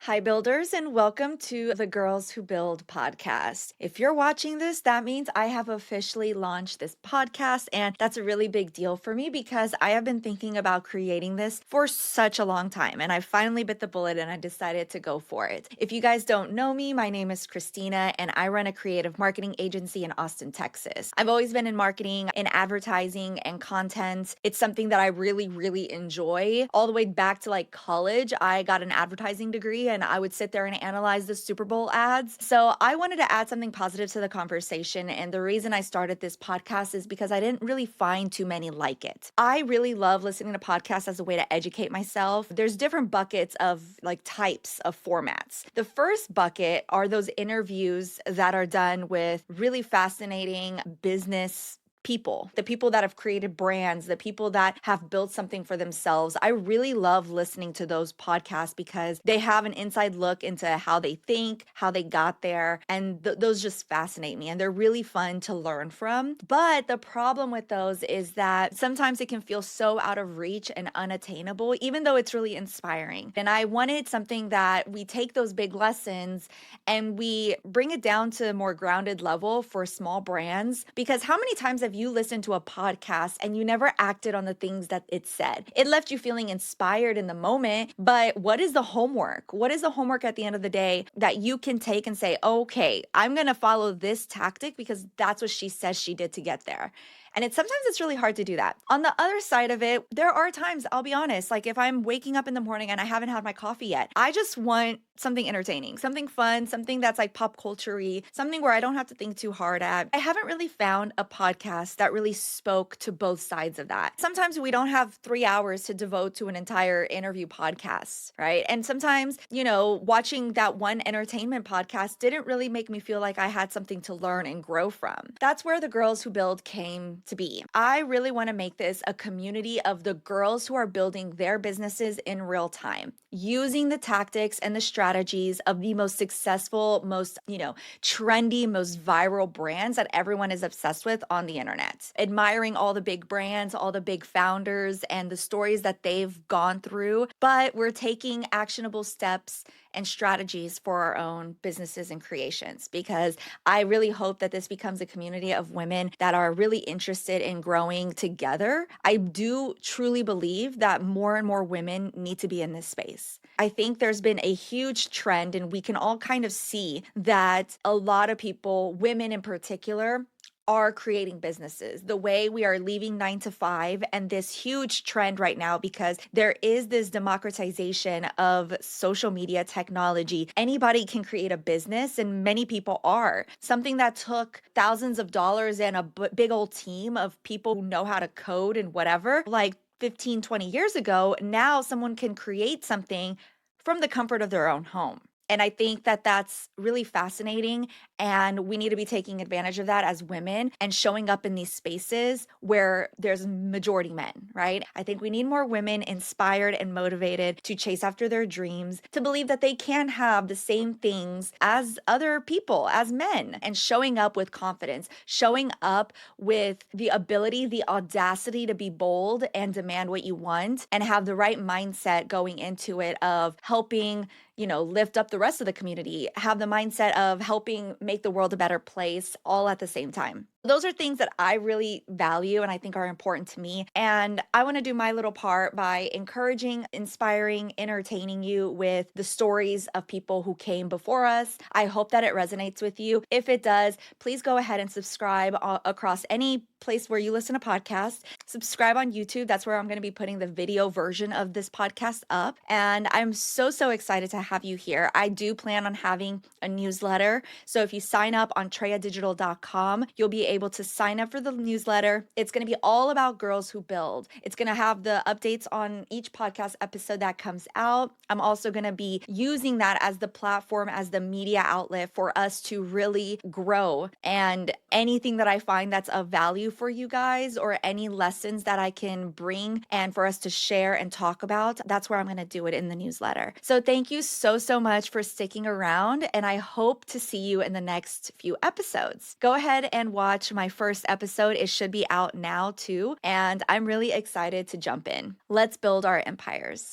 Hi, builders, and welcome to the Girls Who Build podcast. If you're watching this, that means I have officially launched this podcast, and that's a really big deal for me because I have been thinking about creating this for such a long time, and I finally bit the bullet and I decided to go for it. If you guys don't know me, my name is Christina, and I run a creative marketing agency in Austin, Texas. I've always been in marketing, in advertising, and content. It's something that I really enjoy. All the way back to like college, I got an advertising degree and I would sit there and analyze the Super Bowl ads. So I wanted to add something positive to the conversation. And the reason I started this podcast is because I didn't really find too many like it. I really love listening to podcasts as a way to educate myself. There's different buckets of like types of formats. The first bucket are those interviews that are done with really fascinating business people, the people that have created brands, the people that have built something for themselves. I really love listening to those podcasts because they have an inside look into how they think, how they got there, and those just fascinate me and they're really fun to learn from. But the problem with those is that sometimes it can feel so out of reach and unattainable, even though it's really inspiring. And I wanted something that we take those big lessons and we bring it down to a more grounded level for small brands. Because how many times have you listened to a podcast and you never acted on the things that it said? It left you feeling inspired in the moment, but what is the homework? What is the homework at the end of the day that you can take and say, okay, I'm going to follow this tactic because that's what she says she did to get there. And sometimes it's really hard to do that. On the other side of it, there are times, I'll be honest, like if I'm waking up in the morning and I haven't had my coffee yet, I just want something entertaining, something fun, something that's like pop culture-y, something where I don't have to think too hard at. I haven't really found a podcast that really spoke to both sides of that. Sometimes we don't have 3 hours to devote to an entire interview podcast, right? And sometimes, watching that one entertainment podcast didn't really make me feel like I had something to learn and grow from. That's where the Girls Who Build came to be. I really want to make this a community of the girls who are building their businesses in real time, using the tactics and the strategies of the most successful, most, trendy, most viral brands that everyone is obsessed with on the internet. Admiring all the big brands, all the big founders, and the stories that they've gone through. But we're taking actionable steps and strategies for our own businesses and creations because I really hope that this becomes a community of women that are really interested in growing together. I do truly believe that more and more women need to be in this space. I think there's been a huge trend, and we can all kind of see that a lot of people, women in particular, are creating businesses, the way we are leaving 9 to 5, and this huge trend right now because there is this democratization of social media technology. Anybody can create a business, and many people are. Something that took thousands of dollars and a big old team of people who know how to code and whatever, like 15, 20 years ago, now someone can create something from the comfort of their own home. And I think that that's really fascinating. And we need to be taking advantage of that as women and showing up in these spaces where there's majority men, right? I think we need more women inspired and motivated to chase after their dreams, to believe that they can have the same things as other people, as men, and showing up with confidence, showing up with the ability, the audacity to be bold and demand what you want and have the right mindset going into it of helping lift up the rest of the community, have the mindset of helping make the world a better place all at the same time. Those are things that I really value and I think are important to me. And I want to do my little part by encouraging, inspiring, entertaining you with the stories of people who came before us. I hope that it resonates with you. If it does, please go ahead and subscribe across any place where you listen to podcasts. Subscribe on YouTube. That's where I'm going to be putting the video version of this podcast up. And I'm so excited to have you here. I do plan on having a newsletter. So if you sign up on TreyaDigital.com, you'll be able to sign up for the newsletter. It's going to be all about Girls Who Build. It's going to have the updates on each podcast episode that comes out. I'm also going to be using that as the platform, as the media outlet for us to really grow. And anything that I find that's of value for you guys or any lessons that I can bring and for us to share and talk about, that's where I'm going to do it in the newsletter. So thank you so much for sticking around, and I hope to see you in the next few episodes. Go ahead and watch my first episode. It should be out now too, and I'm really excited to jump in. Let's build our empires.